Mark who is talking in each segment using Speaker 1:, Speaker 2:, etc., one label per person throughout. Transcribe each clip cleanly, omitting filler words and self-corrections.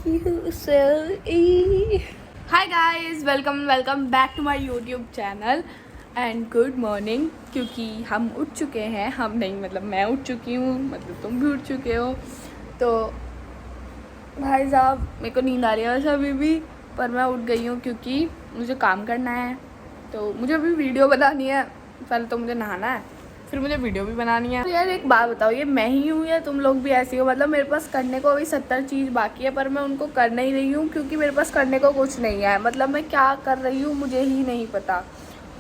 Speaker 1: Hi guys, welcome back to my YouTube channel and good morning. क्योंकि हम उठ चुके हैं, हम नहीं मतलब मैं उठ चुकी हूँ, मतलब तुम भी उठ चुके हो। तो भाई साहब मेरे को नींद आ रही है वैसे अभी भी, पर मैं उठ गई हूँ क्योंकि मुझे काम करना है। तो मुझे अभी वीडियो बनानी है, पहले तो मुझे नहाना है, फिर मुझे वीडियो भी बनानी है। तो यार एक बात बताओ, ये मैं ही हूँ या तुम लोग भी ऐसे हो? मतलब मेरे पास करने को अभी 70 चीज़ बाकी है, पर मैं उनको कर नहीं रही हूँ क्योंकि मेरे पास करने को कुछ नहीं है। मतलब मैं क्या कर रही हूँ मुझे ही नहीं पता,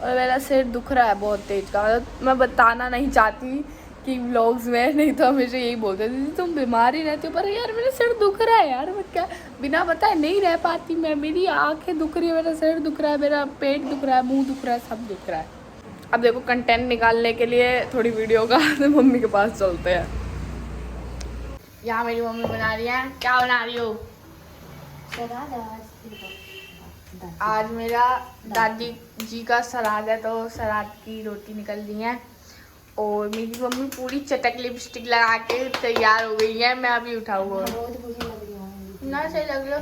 Speaker 1: और मेरा सिर दुख रहा है बहुत तेज का। मतलब मैं बताना नहीं चाहती कि व्लॉग्स में, नहीं तो हमेशा यही बोलते थे तुम बीमार ही रहती हो, पर यार मेरा सिर दुख रहा है यार। मैं क्या बिना बताए नहीं रह पाती मैं। मेरी आँखें दुख रही है, मेरा सिर दुख रहा है, मेरा पेट दुख रहा है, मुँह दुख रहा है, सब दुख रहा है। अब देखो कंटेंट निकालने के लिए थोड़ी वीडियो का तो मम्मी के पास चलते हैं। यहाँ मेरी मम्मी बना रही है, क्या बना रही हो? आज मेरा दादी जी का श्राद्ध है, तो श्राद्ध की रोटी निकल रही है। और मेरी मम्मी पूरी चटक लिपस्टिक लगा के तैयार हो गई है। मैं अभी उठाऊंगा ना, सही लग रही हो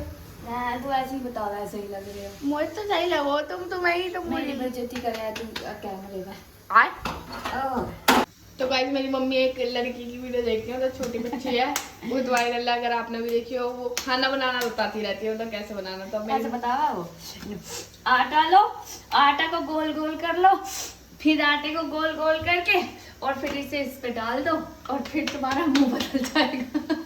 Speaker 2: तू ऐसे ही बता रहा है, सही लग रही है।
Speaker 1: मुझे तो सही लगो, तुम तो मैं ही, तुम
Speaker 2: मेरी बेइज्जती कर रहा है तू कैमरे में।
Speaker 1: आए तो गाइस मेरी मम्मी एक लड़की की वीडियो देखती है, तो छोटी बच्ची है, बहुत वायरल है, अगर आपने भी देखी हो। वो खाना बनाना बताती रहती है, मतलब कैसे बनाना। तो
Speaker 2: ऐसे बतावा वो, आटा लो, आटा को गोल गोल कर लो, फिर आटे को गोल गोल करके और फिर इसे इस पे डाल दो और फिर तुम्हारा मुंह बदल जाएगा।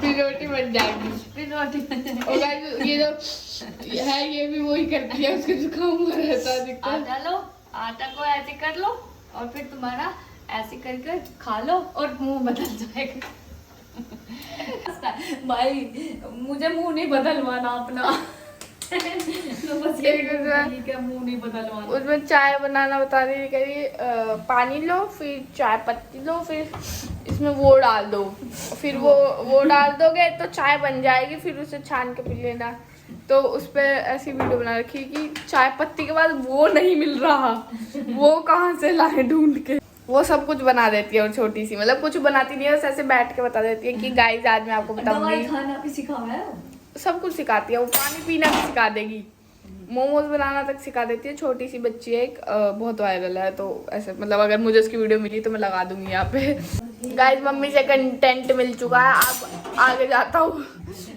Speaker 1: फिर रोटी बन जाएगी।
Speaker 2: फिर रोटी बन जाएगी।
Speaker 1: और गाइस ये जो है ये भी वही करती है, उसके जुकाम हुआ रहता है दिक्कत।
Speaker 2: आटा लो, आटा को ऐसे कर लो और फिर तुम्हारा ऐसे कर कर खा लो और मुंह बदल जाएगा। भाई मुझे मुंह नहीं बदलवाना अपना। तो बस ये मुंह नहीं बदलवाना।
Speaker 1: उसमें चाय बनाना बता रही है, पानी लो, फिर चाय पत्ती लो, फिर इसमें वो डाल दो, फिर वो डाल दोगे तो चाय बन जाएगी, फिर उसे छान के पी लेना। तो उस पर ऐसी वीडियो बना रखी कि चाय पत्ती के बाद वो नहीं मिल रहा, वो कहाँ से लाए ढूंढ के। वो सब कुछ बना देती है, और छोटी सी, मतलब कुछ बनाती नहीं है, बस ऐसे बैठ के बता देती है कि गाइस आज मैं आपको बताऊंगी।
Speaker 2: खाना भी सिखाया है,
Speaker 1: सब कुछ सिखाती है वो, पानी पीना भी सिखा देगी, मोमोज बनाना तक सिखा देती है। छोटी सी बच्ची है, एक बहुत वायरल है। तो ऐसे मतलब अगर मुझे उसकी वीडियो मिली तो मैं लगा दूंगी यहाँ पे। गाइस मम्मी से कंटेंट मिल चुका है, अब आगे जाता हूँ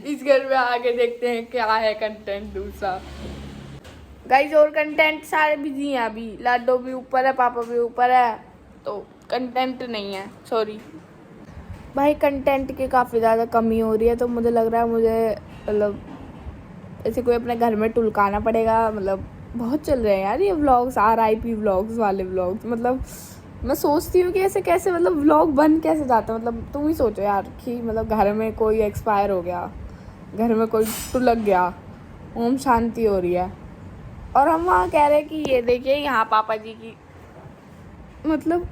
Speaker 1: इस घर में, आगे देखते हैं क्या है कंटेंट दूसरा। गाइस और कंटेंट सारे बिजी हैं अभी, लाडो भी ऊपर है, पापा भी ऊपर है, तो कंटेंट नहीं है, सॉरी भाई। कंटेंट की काफ़ी ज़्यादा कमी हो रही है, तो मुझे लग रहा है मुझे मतलब ऐसे कोई अपने घर में टुलकाना पड़ेगा। मतलब बहुत चल रहे हैं यार ये व्लॉग्स, RIP व्लॉग्स वाले व्लॉग्स। मतलब मैं सोचती हूँ कि ऐसे कैसे, मतलब व्लॉग बन कैसे जाता है। मतलब तुम ही सोचो यार कि मतलब घर में कोई एक्सपायर हो गया, घर में कोई टुलक गया, ओम शांति हो रही है, और हम वहाँ कह रहे हैं कि ये देखिए यहाँ पापा जी की, मतलब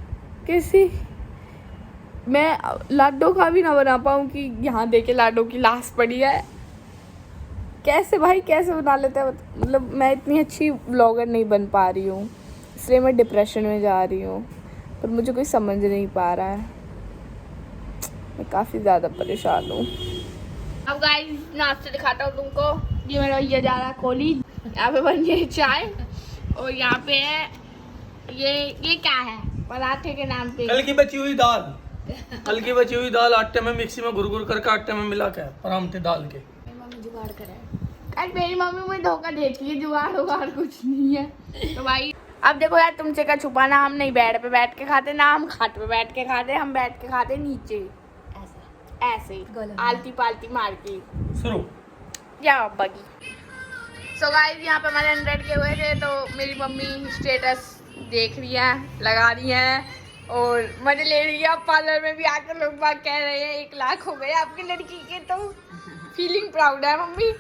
Speaker 1: कैसी मैं लाडो का भी ना बना पाऊँ कि यहाँ देखे लाडो की लाश पड़ी है। कैसे भाई, कैसे बना लेते हैं? मतलब मैं इतनी अच्छी व्लॉगर नहीं बन पा रही हूँ, इसलिए मैं डिप्रेशन में जा रही हूँ, पर मुझे कोई समझ नहीं पा रहा है। मैं काफ़ी ज़्यादा परेशान हूँ। अब गाइस नाश्ते दिखाता हूँ तुमको। ये मेरा भैया जा रहा है कॉलेज, यहाँ पे बन गई चाय, और यहाँ पे है ये क्या है, पराठे के नाम पे
Speaker 3: कल की बची हुई दाल, कल की बची हुई दाल आटे में मिक्सी में गुरगुर करके आटे में मिला के परांठे डाल के।
Speaker 2: मम्मी जुगाड़ करे।
Speaker 1: कल मेरी मम्मी मुझे धोखा देती है, जुगाड़ उगाड़ कुछ नहीं है। तो भाई अब देखो यार, तुमसे क्या छुपाना, हम नहीं बेड पे बैठ के खाते, ना हम खाट पे बैठ के खाते, हम बैठ के खाते नीचे ऐसे आलती पालती मार के।
Speaker 3: शुरू
Speaker 1: जाओ बगी। सो गाइस यहाँ पे हमारे 100 के हुए थे, तो मेरी मम्मी स्टेटस देख रही है, लगा रही है और मजे ले रही है। अब पार्लर में भी आकर लोग बाग कह रहे हैं 1 लाख हो गए आपकी लड़की के, तो फीलिंग प्राउड है मम्मी।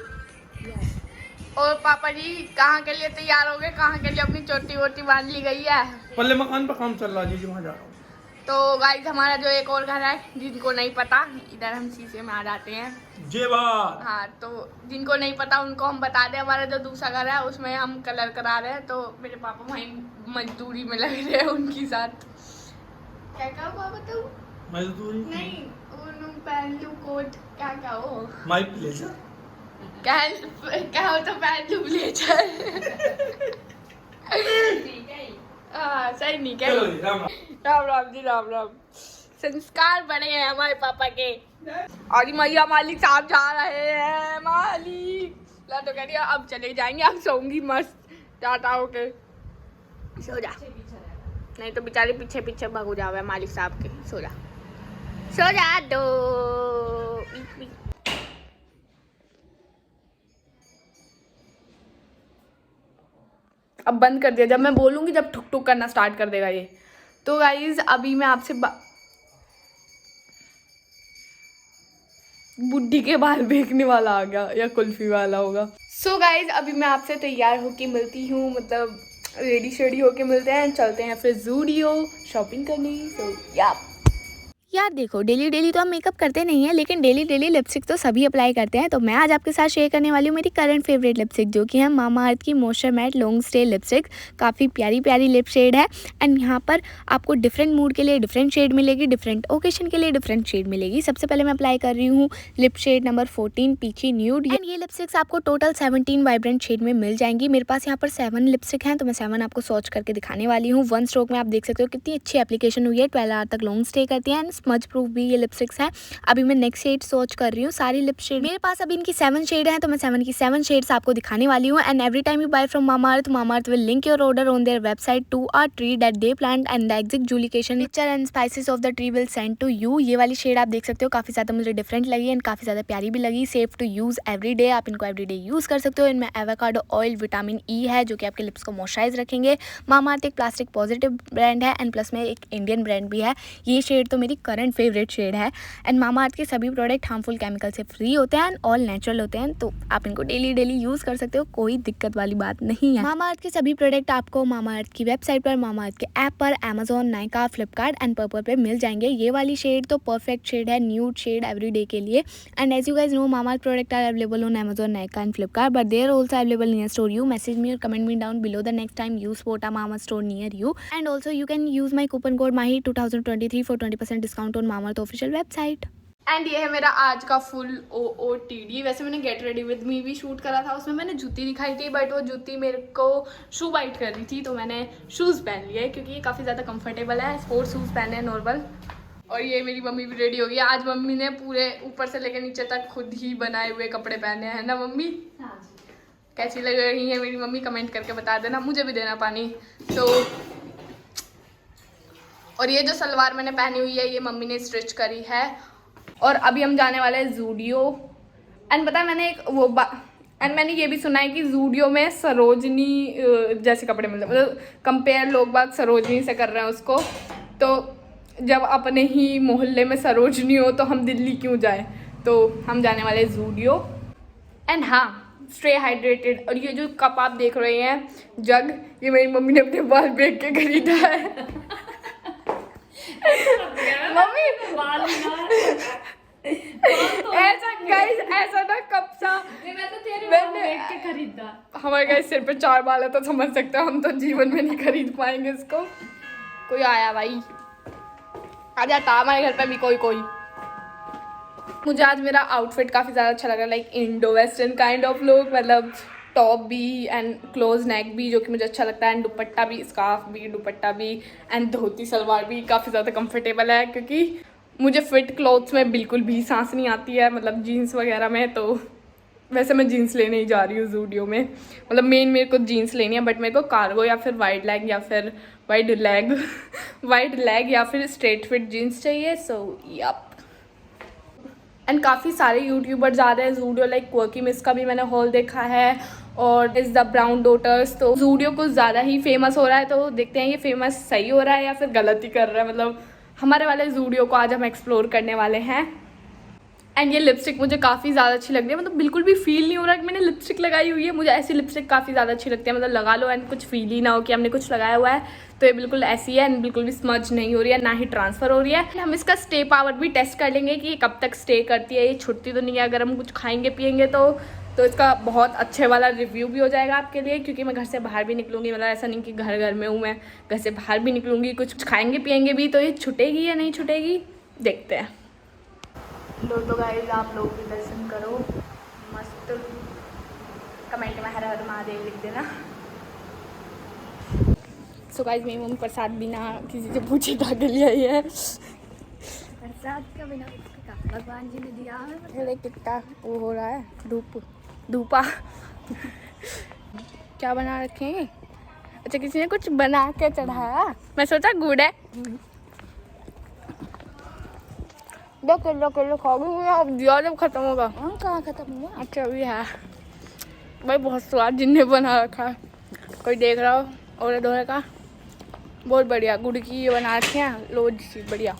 Speaker 1: और पापा जी कहाँ के लिए तैयार हो गए, कहाँ के लिए अपनी चोटी वोटी बांध ली गई है।
Speaker 3: पल्ले मकान पर काम चल रहा है जी, वहाँ जा रहा हूँ।
Speaker 1: तो गाइस हमारा जो एक और घर है, जिनको नहीं पता, इधर हम शीशे में आ जाते हैं।
Speaker 3: जय बात।
Speaker 1: हाँ, तो जिनको नहीं पता उनको हम बता दें, हमारा जो दूसरा घर है उसमें हम कलर करा रहे हैं। तो मेरे पापा वहीं मजदूरी में लग रहे हैं उनके साथ। क्या कहा बताऊँ?
Speaker 3: मजदूरी
Speaker 1: नहीं, पहन लूँ कोट, क्या क्या हो
Speaker 3: माय प्लेजर।
Speaker 1: क्या हो तो पहन लूं ब्लेजर। हाँ सही नहीं क्या।
Speaker 3: चलो जी, राम राम।
Speaker 1: राम राम जी राम राम। संस्कार बने हैं हमारे पापा के। और मैया मालिक साहब जा रहे हैं मालिक। ला तो कह दिया अब चले जाएंगे, अब सोऊंगी मस्त टाटा होके। सो जा, नहीं तो बेचारे पीछे पीछे भागो जावे मालिक साहब के। सो जा दो। अब बंद कर दिया, जब मैं बोलूंगी जब ठुक ठुक करना स्टार्ट कर देगा ये। तो गाइज अभी मैं आपसे बुढ़ी के बाल बेचने वाला आ गया या कुल्फी वाला होगा। सो गाइज अभी मैं आपसे तैयार होके मिलती हूँ, मतलब रेडी शेडी होके मिलते हैं, चलते हैं फिर ज़ूडियो शॉपिंग करने। सो
Speaker 4: यार देखो, डेली डेली तो हम मेकअप करते नहीं है, लेकिन डेली डेली लिपस्टिक तो सभी अप्लाई करते हैं। तो मैं आज आपके साथ शेयर करने वाली हूँ मेरी करंट फेवरेट लिपस्टिक, जो कि है मामा अर्थ की moisture mat long stay lipstick. काफ़ी प्यारी प्यारी लिप शेड है एंड यहाँ पर आपको डिफरेंट मूड के लिए डिफरेंट शेड मिलेगी, डिफरेंट ओकेशन के लिए डिफरेंट शेड मिलेगी। सबसे पहले मैं अप्लाई कर रही हूँ lip shade number 14 peachy nude and ये लिपस्टिक्स आपको टोटल 17 वाइब्रेंट शेड में मिल जाएंगी। मेरे पास यहाँ पर 7 लिपस्टिक हैं, तो मैं 7 आपको स्वॉच करके दिखाने वाली हूँ। 1 स्ट्रोक में आप देख सकते हो कितनी अच्छी एप्लीकेशन हुई है, 12 आवर तक लॉन्ग स्टे करती है एंड स्मज प्रूफ भी ये लिपस्टिक्स है। अभी मैं नेक्स्ट शेड सोच कर रही हूँ। सारी लिप शेड मेरे पास अभी इनकी 7 शेड है, तो मैं 7 की 7 शेड्स आपको दिखाने वाली हूँ। And every time you buy from Mamaearth will link your order on their website to a tree that they plant and the exact geolocation picture and species of the tree will send to you. ये वाली shade आप देख सकते हो, काफी ज्यादा मुझे different लगी एंड काफी ज्यादा प्यारी भी लगी। सेफ टू यूज एवरीडे, आप इनको एवरीडे यूज कर सकते हो। इनमें एवोकाडो ऑयल विटामिन ई है, जो कि आपके लिप्स को मॉइस्चराइज रखेंगे। मामा अर्थ एक प्लास्टिक पॉजिटिव ब्रांड है एंड प्लस में एक इंडियन ब्रांड भी है। ये शेड तो मेरी करंट फेवरेट शेड है एंड मामा अर्थ के सभी प्रोडक्ट हार्मफुल केमिकल से फ्री होते हैं एंड ऑल नेचुरल होते हैं, तो आप इनको डेली डेली यूज कर सकते हो, कोई दिक्कत वाली बात नहीं है। मामा अर्थ के सभी प्रोडक्ट आपको मामा अर्थ की वेबसाइट पर, मामा अर्थ के ऐप पर, Amazon, Nykaa, Flipkart and Purplle पे मिल जाएंगे। ये वाली शेड तो परफेक्ट शेड है, न्यूड शेड एवरीडे के लिए। And as you guys know, Mamaearth product are available on Amazon, Nykaa and Flipkart, but they are also available near store you. Message me or comment me down below the next time you support a Mamaearth store near you, and also you can use my coupon code MAHI 2023 for 20% discount on Mamaearth official website.
Speaker 1: And ये है मेरा आज का full OOTD। वैसे मैंने get ready with me भी shoot करा था, उसमें मैंने जूती दिखाई थी, बट वो जूती मेरे को शू बाइट कर रही थी, तो मैंने शूज़ पहन लिए क्योंकि ये काफ़ी ज़्यादा कंफर्टेबल है। स्पोर्ट्स शूज़ पहने हैं नॉर्मल। और ये मेरी मम्मी भी रेडी हो गई। आज मम्मी ने पूरे ऊपर से लेकर नीचे तक खुद ही बनाए हुए कपड़े पहने हैं ना मम्मी? कैसी लग रही है मेरी मम्मी, कमेंट करके बता देना, मुझे भी देना पानी। तो और ये जो सलवार मैंने पहनी हुई है, ये मम्मी ने स्टिच करी है। और अभी हम जाने वाले हैं ज़ूडियो। एंड पता है मैंने एक एंड मैंने ये भी सुना है कि ज़ूडियो में सरोजनी जैसे कपड़े मिलते हैं, मतलब कंपेयर लोग बाग सरोजनी से कर रहे हैं उसको। तो जब अपने ही मोहल्ले में सरोजनी हो तो हम दिल्ली क्यों जाएं? तो हम जाने वाले हैं ज़ूडियो। एंड हाँ, स्टे हाइड्रेटेड। और ये जो कप आप देख रहे हैं, जग, ये मेरी मम्मी ने अपने बाल बेच के खरीदा है। मम्मी ऐसा गाइस, ऐसा ना कब सा
Speaker 2: मैं तो तेरे
Speaker 1: मैंने
Speaker 2: देख के खरीदा।
Speaker 1: हमारे गाइस सिर पे 4 बाल है, तो समझ सकते हो हम तो जीवन में नहीं खरीद पाएंगे इसको। कोई आया भाई, आ जाता हमारे घर पे भी कोई। मुझे आज मेरा आउटफिट काफ़ी ज़्यादा अच्छा लगा, like Indo western kind of look, मतलब टॉप भी एंड क्लोज नेक भी, जो कि मुझे अच्छा लगता है, एंड दुपट्टा भी, स्कार्फ भी, दुपट्टा भी एंड धोती सलवार भी काफ़ी ज़्यादा कंफर्टेबल है, क्योंकि मुझे फिट क्लॉथ्स में बिल्कुल भी सांस नहीं आती है, मतलब जीन्स वगैरह में। तो वैसे मैं जीन्स लेने ही जा रही हूँ ज़ूडियो में, मतलब मेरे को जीन्स लेनी है, बट मेरे को कार्गो या फिर वाइड लेग या फिर वाइड लेग या फिर स्ट्रेट फिट जीन्स चाहिए। सो यप। एंड काफ़ी सारे यूट्यूबर्स आ रहे हैं ज़ूडियो, लाइक क्वर्की मिस का भी मैंने हॉल देखा है और इज़ द ब्राउन डॉटर्स। तो ज़ूडियो कुछ ज़्यादा ही फेमस हो रहा है, तो देखते हैं ये फेमस सही हो रहा है या फिर गलत ही कर रहा है। मतलब हमारे वाले ज़ूडियो को आज हम एक्सप्लोर करने वाले हैं। एंड ये लिपस्टिक मुझे काफ़ी ज़्यादा अच्छी लग रही है, मतलब बिल्कुल भी फील नहीं हो रहा कि मैंने लिपस्टिक लगाई हुई है। मुझे ऐसी लिपस्टिक काफ़ी ज़्यादा अच्छी लगती है, मतलब लगा लो एंड कुछ फील ही ना हो कि हमने कुछ लगाया हुआ है। तो ये बिल्कुल ऐसी है एंड बिल्कुल भी स्मज नहीं हो रही है, ना ही ट्रांसफ़र हो रही है। हम इसका स्टे पावर भी टेस्ट कर लेंगे कि ये कब तक स्टे करती है, ये छुटती तो नहीं है। अगर हम कुछ खाएंगे पियेंगे तो इसका बहुत अच्छे वाला रिव्यू भी हो जाएगा आपके लिए, क्योंकि मैं घर से बाहर भी निकलूँगी, मतलब ऐसा नहीं कि घर में हूँ, मैं घर से बाहर भी निकलूँगी, कुछ खाएंगे पियेंगे भी, तो ये छुटेगी या नहीं छुटेगी, देखते हैं। तो गाइस आप लोग भी दर्शन करो मस्त। कमेंट में हर हर महादेव लिख देना। सो गाइस मेरी मम्मी प्रसाद बिना किसी से पूछे ला के ले आई है।
Speaker 2: प्रसाद का बिना भगवान जी ने दिया है।
Speaker 1: अरे कितना वो हो रहा है धूपा क्या बना रखे हैं? अच्छा किसी ने कुछ बना के चढ़ाया। मैं सोचा गुड़ है। 2 किलो खाओगी अब दिया जब खत्म होगा।
Speaker 2: कहाँ खत्म हुआ?
Speaker 1: अच्छा अभी है भाई बहुत स्वाद जिनने बना रखा है। कोई देख रहा हो और दोहे का बहुत बढ़िया गुड़ की ये बना रखे हैं लोज सी बढ़िया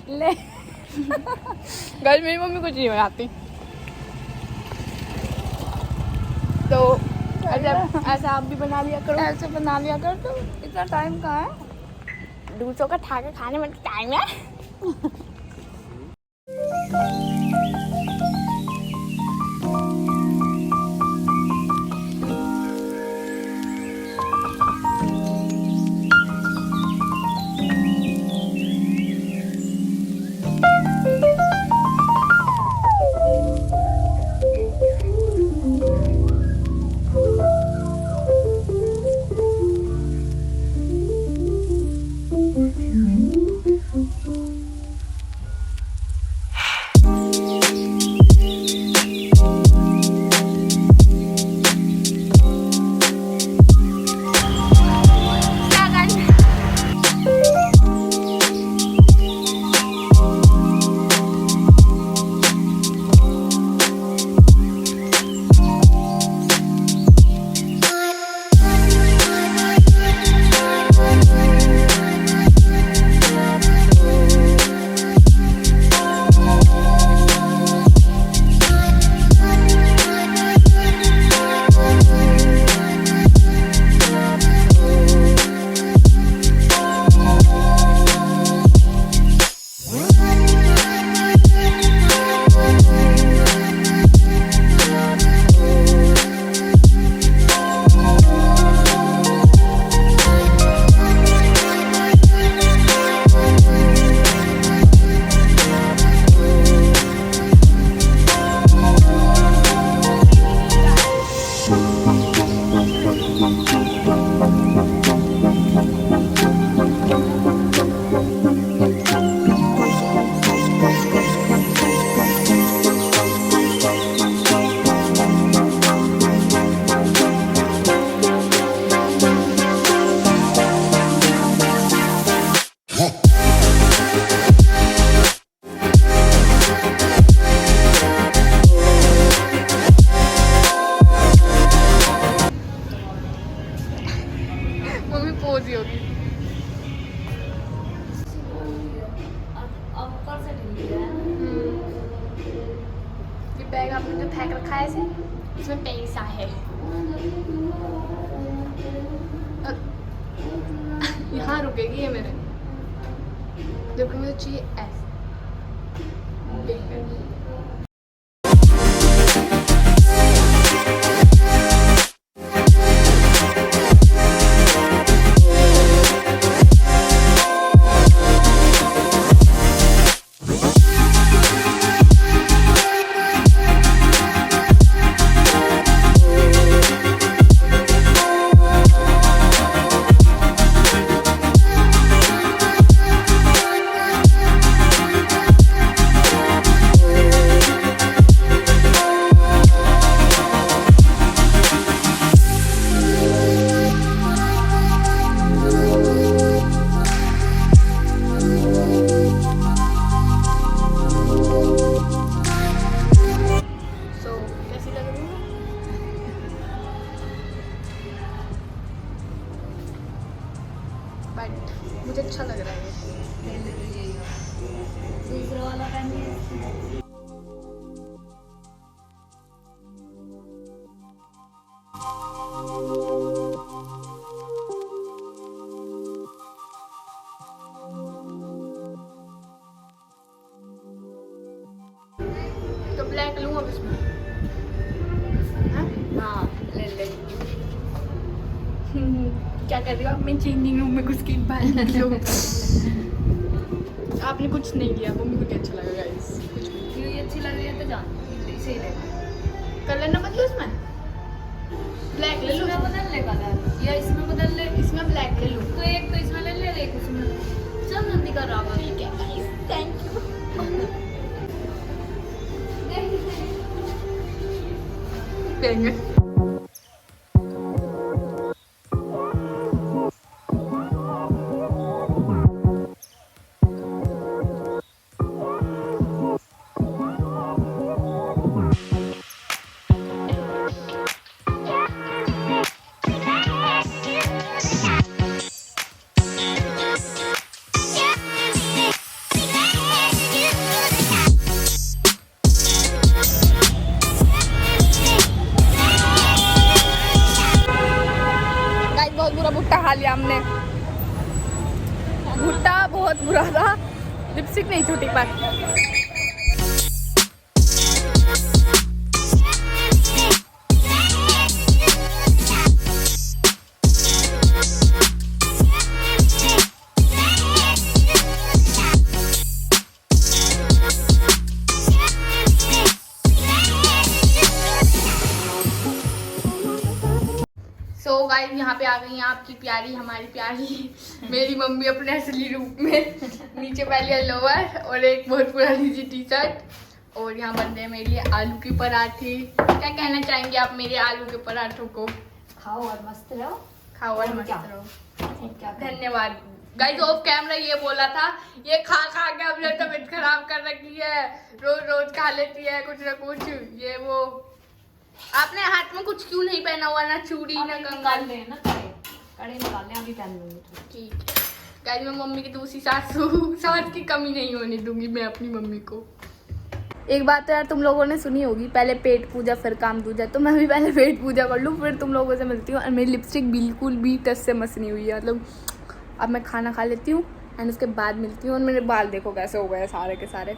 Speaker 1: ले। घर मेरी मम्मी कुछ नहीं बनाती तो ऐसा आप भी बना लिया करो।
Speaker 2: ऐसे बना लिया कर। तो इतना टाइम कहाँ है?
Speaker 1: दूसरों का ठा के खाने में टाइम है। मम्मी पोज ही होगी।
Speaker 2: अब ऊपर से ढीली है।
Speaker 1: ये बैग आपने जो फेंक रखा है इसे इसमें पैसा है। यहाँ रुकेगी ये मेरे जबकि मुझे चाहिए ऐसे। बट मुझे अच्छा लग रहा है।
Speaker 2: दूसरा वाला पहनिए।
Speaker 1: तो ब्लैक लूँ अब इसमें।
Speaker 2: हाँ ले ले।
Speaker 1: क्या कर रही हो आप? मैं चेंजिंग रूम में घुस के बाहर निकलो। आपने कुछ नहीं किया, मम्मी को क्या अच्छा लगा गाइस कुछ भी।
Speaker 2: से ही लेना।
Speaker 1: कलर ना बदलो इसमें, ब्लैक ले लो।
Speaker 2: इसमें बदल ले कलर या इसमें बदल ले?
Speaker 1: इसमें ब्लैक ले लो।
Speaker 2: तो एक तो इसमें ले ले, एक उसमें। चल नंदी का रावा।
Speaker 1: ठीक है गाइस, थैंक यू। देंगे। बहुत बुरा भुट्टा खा लिया हमने, भुट्टा बहुत बुरा था, लिपस्टिक नहीं छूटी पर। सो गाइस यहाँ पे आ गई हैं आपकी प्यारी, हमारी प्यारी मेरी मम्मी अपने असली रूप में। नीचे पहले लोअर और एक बहुत पुरानी सी टी शर्ट, और यहाँ बन रहे मेरे लिए आलू के पराठे। क्या कहना चाहेंगे आप मेरे आलू के पराठों को?
Speaker 2: खाओ और मस्त रहो।
Speaker 1: खाओ और मस्त
Speaker 2: क्या?
Speaker 1: रहो।
Speaker 2: क्या
Speaker 1: धन्यवाद। गाइस ऑफ कैमरा ये बोला था, ये खा खा के अपने तबीयत खराब कर रखी है, रोज रोज खा लेती है कुछ ना कुछ, ये वो। आपने हाथ में कुछ क्यों नहीं पहना हुआ, ना चूड़ी ना कंगन?
Speaker 2: निकाल ले ना, कड़े निकाल ले, अभी पहन लूंगी।
Speaker 1: ठीक है गाइस, मैं मम्मी की दूसरी सास की कमी नहीं होने दूंगी मैं अपनी मम्मी को। एक बात तो यार तुम लोगों ने सुनी होगी, पहले पेट पूजा फिर काम दूजा, तो मैं भी पहले पेट पूजा कर लूँ फिर तुम लोगों से मिलती हूँ। और मेरी लिपस्टिक बिल्कुल भी टच से मस नहीं हुई है, मतलब अब मैं खाना खा लेती हूँ एंड उसके बाद मिलती हूँ। और मेरे बाल देखो कैसे हो गए सारे के सारे।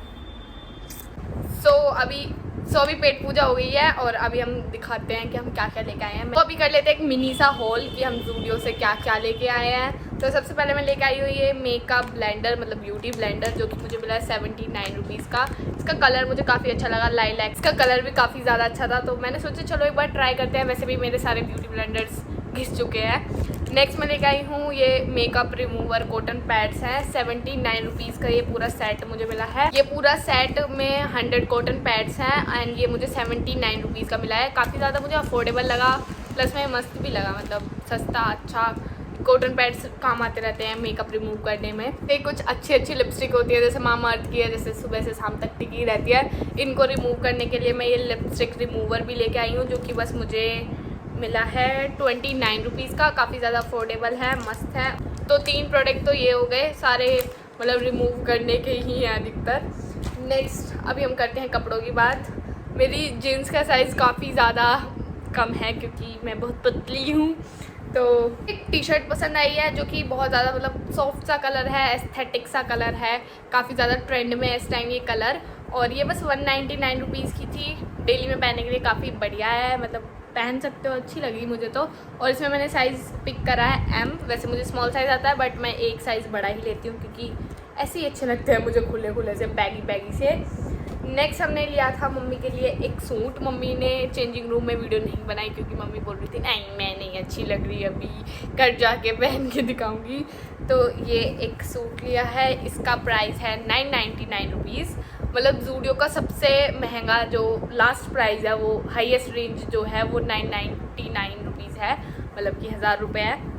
Speaker 1: सो अभी पेट पूजा हो गई है और अभी हम दिखाते हैं कि हम क्या क्या लेके आए हैं। तो अभी कर लेते हैं एक मिनी सा हॉल कि हम ज़ूडियो से क्या क्या लेके आए हैं। तो सबसे पहले मैं लेके आई हुई ये मेकअप ब्लेंडर, मतलब ब्यूटी ब्लेंडर, जो कि मुझे मिला है 79 रुपीज़ का। इसका कलर मुझे काफ़ी अच्छा लगा, लाइलैक। इसका कलर भी काफ़ी ज़्यादा अच्छा था, तो मैंने सोचा चलो एक बार ट्राई करते हैं। वैसे भी मेरे सारे ब्यूटी ब्लेंडर्स घिस चुके हैं। नेक्स्ट मैं लेके आई हूँ ये मेकअप रिमूवर कॉटन पैड्स हैं, 79 रुपीज़ का ये पूरा सेट मुझे मिला है। ये पूरा सेट में 100 कॉटन पैड्स हैं एंड ये मुझे 79 रुपीज़ का मिला है। काफ़ी ज़्यादा मुझे अफोर्डेबल लगा, प्लस में मस्त भी लगा, मतलब सस्ता अच्छा। कॉटन पैड्स काम आते रहते हैं मेकअप रिमूव करने में। ये कुछ अच्छी लिपस्टिक होती है, जैसे मामा अर्थ की है, जैसे सुबह से शाम तक टिकी रहती है। इनको रिमूव करने के लिए मैं ये लिपस्टिक रिमूवर भी लेके आई हूँ, जो कि बस मुझे मिला है 29 रुपीज़ का। काफ़ी ज़्यादा अफोर्डेबल है, मस्त है। तो 3 प्रोडक्ट तो ये हो गए सारे, मतलब रिमूव करने के ही हैं अधिकतर। नेक्स्ट अभी हम करते हैं कपड़ों की बात। मेरी जीन्स का साइज़ काफ़ी ज़्यादा कम है क्योंकि मैं बहुत पतली हूँ। तो एक टी शर्ट पसंद आई है जो कि बहुत ज़्यादा मतलब सॉफ्ट सा कलर है, एस्थेटिक सा कलर है, काफ़ी ज़्यादा ट्रेंड में है इस टाइम ये कलर। और ये बस 199 रुपीज़ की थी। डेली में पहनने के लिए काफ़ी बढ़िया है, मतलब पहन सकते हो, अच्छी लगी मुझे तो। और इसमें मैंने साइज़ पिक करा है M। वैसे मुझे स्मॉल साइज़ आता है बट मैं एक साइज़ बड़ा ही लेती हूँ क्योंकि ऐसे ही अच्छे लगते हैं मुझे, खुले खुले से, बैगी से। नेक्स्ट हमने लिया था मम्मी के लिए एक सूट। मम्मी ने चेंजिंग रूम में वीडियो नहीं बनाई क्योंकि मम्मी बोल रही थी नहीं मैं नहीं अच्छी लग रही, अभी घर जाके पहन के दिखाऊंगी। तो ये एक सूट लिया है, इसका प्राइस है 999 रुपीज़। मतलब ज़ूडियो का सबसे महंगा जो लास्ट प्राइस है, वो हाईएस्ट रेंज जो है वो 999 रुपीज़ है, मतलब कि 1000 रुपये है।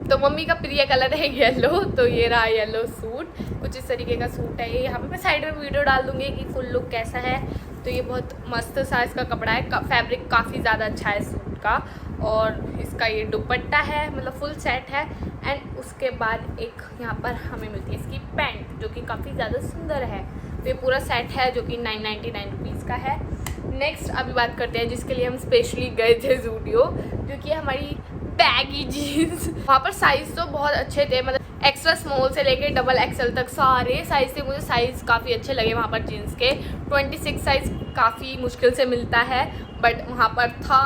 Speaker 1: तो मम्मी का प्रिय कलर है येलो, तो ये रहा येलो सूट। कुछ इस तरीके का सूट है ये। यहाँ पे मैं साइड में वीडियो डाल दूँगी कि फुल लुक कैसा है। तो ये बहुत मस्त सा इसका कपड़ा है, फैब्रिक काफ़ी ज़्यादा अच्छा है सूट का। और इसका ये दुपट्टा है, मतलब फुल सेट है। एंड उसके बाद एक यहाँ पर हमें मिलती है इसकी पैंट, जो कि काफ़ी ज़्यादा सुंदर है। तो ये पूरा सेट है जो कि 999 रुपीज़ का है। नेक्स्ट अभी बात करते हैं जिसके लिए हम स्पेशली गए थे ज़ूडियो, जो कि हमारी बैगी जीन्स। वहाँ पर साइज़ तो बहुत अच्छे थे, मतलब एक्स्ट्रा स्मॉल से लेके डबल एक्सएल तक सारे साइज़ थे। मुझे साइज़ काफ़ी अच्छे लगे वहाँ पर जीन्स के। 26 साइज़ काफ़ी मुश्किल से मिलता है बट वहाँ पर था।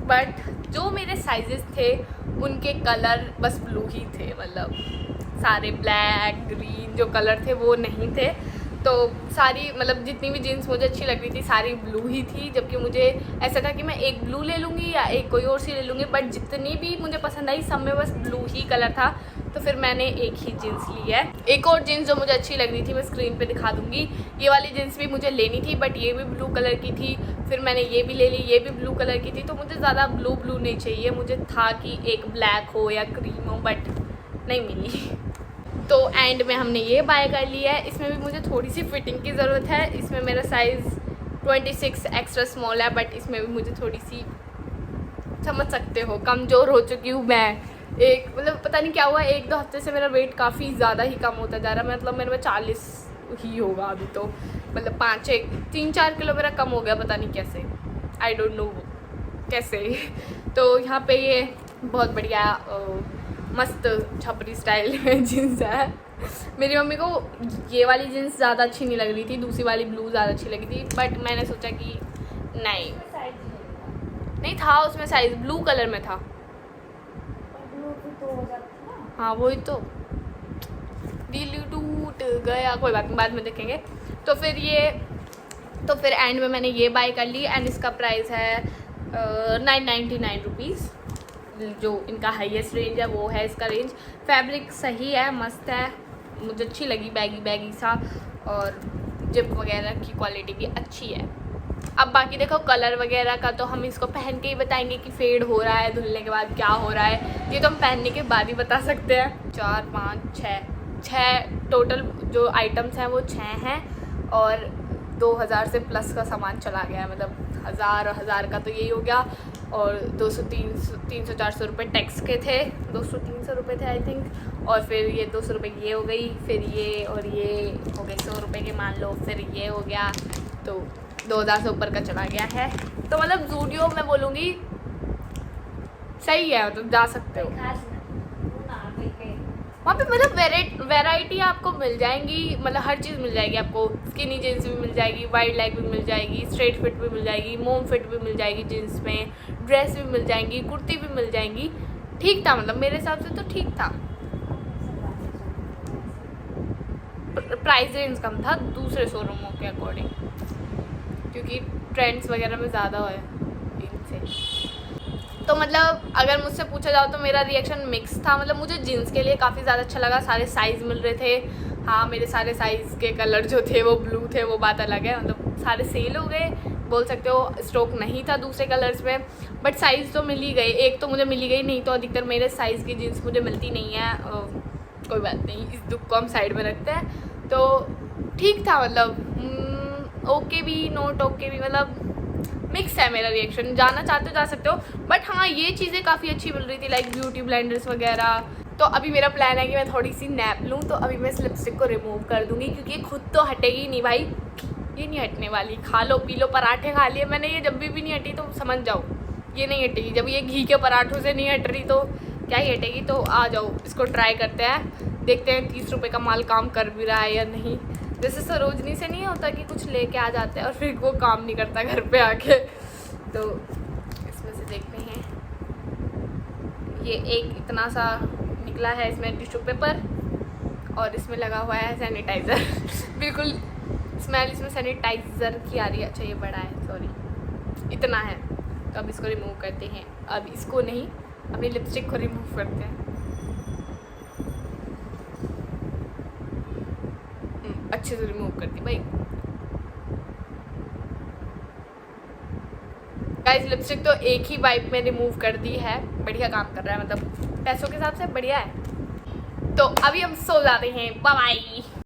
Speaker 1: बट जो मेरे साइजेस थे उनके कलर बस ब्लू ही थे, मतलब सारे ब्लैक ग्रीन जो कलर थे वो नहीं थे। तो सारी मतलब जितनी भी जीन्स मुझे अच्छी लग रही थी सारी ब्लू ही थी, जबकि मुझे ऐसा था कि मैं एक ब्लू ले लूँगी या एक कोई और सी ले लूँगी, बट जितनी भी मुझे पसंद आई सब में बस ब्लू ही कलर था। तो फिर मैंने एक ही जीन्स ली है। एक और जीन्स जो मुझे अच्छी लग रही थी मैं स्क्रीन पे दिखा दूँगी। ये वाली जीन्स भी मुझे लेनी थी, बट ये भी ब्लू कलर की थी। फिर मैंने ये भी ले ली, ये भी ब्लू कलर की थी। तो मुझे ज़्यादा ब्लू नहीं चाहिए, मुझे था कि एक ब्लैक हो या क्रीम हो, बट नहीं मिली। तो एंड में हमने ये बाय कर लिया है। इसमें भी मुझे थोड़ी सी फिटिंग की ज़रूरत है। इसमें मेरा साइज़ 26 एक्स्ट्रा स्मॉल है, बट इसमें भी मुझे थोड़ी सी, समझ सकते हो, कमज़ोर हो चुकी हूँ मैं। एक मतलब पता नहीं क्या हुआ, 1-2 हफ्ते से मेरा वेट काफ़ी ज़्यादा ही कम होता जा रहा है। मतलब मेरे में 40 ही होगा अभी, तो मतलब 3-4 किलो मेरा कम हो गया, पता नहीं कैसे, आई डोंट नो कैसे। तो यहाँ पे ये बहुत बढ़िया मस्त छपरी स्टाइल में जीन्स है। मेरी मम्मी को ये वाली जीन्स ज़्यादा अच्छी नहीं लग रही थी, दूसरी वाली ब्लू ज़्यादा अच्छी लगी थी, बट मैंने सोचा कि नहीं था उसमें साइज़, ब्लू कलर में था। हाँ वही तो, दिल टूट गया, कोई बात नहीं, बाद में देखेंगे। तो फिर एंड में मैंने ये बाय कर ली एंड इसका प्राइस है 999 रुपीज़। जो इनका हाईएस्ट रेंज है वो है इसका रेंज। फैब्रिक सही है, मस्त है, मुझे अच्छी लगी, बैगी सा, और जिप वगैरह की क्वालिटी भी अच्छी है। अब बाकी देखो कलर वगैरह का तो हम इसको पहन के ही बताएंगे कि फेड हो रहा है, धुलने के बाद क्या हो रहा है, ये तो हम पहनने के बाद ही बता सकते हैं। 4, 5, 6 टोटल जो आइटम्स हैं वो 6 हैं, और 2000 से प्लस का सामान चला गया है। मतलब 1000 का तो यही हो गया, और 200-300-400 रुपये टैक्स के थे, 200-300 रुपये थे आई थिंक, और फिर ये 200 रुपये ये हो गई, फिर ये और ये हो गए 100 रुपये के मान लो, फिर ये हो गया, तो 2000 से ऊपर का चला गया है। तो मतलब ज़ूडियो मैं बोलूँगी सही है, मतलब जा सकते हो वहाँ पे। मतलब वैरायटी आपको मिल जाएंगी, मतलब हर चीज़ मिल जाएगी आपको। स्किनी जीन्स भी मिल जाएगी, वाइड लेग भी मिल जाएगी, स्ट्रेट फिट भी मिल जाएगी, मोम फिट भी मिल जाएगी जीन्स में, ड्रेस भी मिल जाएंगी, कुर्ती भी मिल जाएंगी। ठीक था, मतलब मेरे हिसाब से तो ठीक था। प्राइस रेंज कम था दूसरे शोरूमों के अकॉर्डिंग, क्योंकि ट्रेंड्स वगैरह में ज़्यादा है इनसे। तो मतलब अगर मुझसे पूछा जाओ तो मेरा रिएक्शन मिक्स था। मतलब मुझे जीन्स के लिए काफ़ी ज़्यादा अच्छा लगा, सारे साइज़ मिल रहे थे। हाँ मेरे सारे साइज़ के कलर जो थे वो ब्लू थे, वो बात अलग है, मतलब सारे सेल हो गए बोल सकते हो। स्टॉक नहीं था दूसरे कलर्स में, बट साइज़ तो मिल ही गए। एक तो मुझे मिल ही गई, नहीं तो अधिकतर मेरे साइज़ की जीन्स मुझे मिलती नहीं है। कोई बात नहीं, इस दुख को हम साइड में रखते हैं। तो ठीक था, मतलब ओके भी, नॉट ओके भी, मतलब मिक्स है मेरा रिएक्शन। जाना चाहते हो जा सकते हो, बट हाँ ये चीज़ें काफ़ी अच्छी मिल रही थी, लाइक ब्यूटी ब्लेंडर्स वगैरह। तो अभी मेरा प्लान है कि मैं थोड़ी सी नैप लूँ, तो अभी मैं इस लिपस्टिक को रिमूव कर दूँगी, क्योंकि ये खुद तो हटेगी नहीं भाई, ये नहीं हटने वाली। खा लो पी लो, पराठे खा लिए मैंने, ये जब भी नहीं हटी तो समझ जाओ ये नहीं हटेगी। जब ये घी के पराठों से नहीं हट रही तो क्या ही हटेगी। तो आ जाओ इसको ट्राई करते हैं, देखते हैं 30 रुपये का माल काम कर भी रहा है या नहीं। जैसे सरोजनी से नहीं होता कि कुछ लेके आ जाते हैं और फिर वो काम नहीं करता घर पे आके। तो इसमें से देखते हैं, ये एक इतना सा निकला है, इसमें टिश्यू पेपर और इसमें लगा हुआ है सैनिटाइज़र। बिल्कुल स्मेल इसमें सैनिटाइज़र की आ रही है। अच्छा ये बड़ा है, सॉरी इतना है। तो अब इसको रिमूव करते हैं, अब इसको नहीं अपनी लिपस्टिक को रिमूव करते हैं। अच्छे से रिमूव करती भाई। गाइस लिपस्टिक तो एक ही वाइप में रिमूव कर दी है, बढ़िया काम कर रहा है, मतलब पैसों के हिसाब से बढ़िया है। तो अभी हम सो जाते हैं, बाय बाय।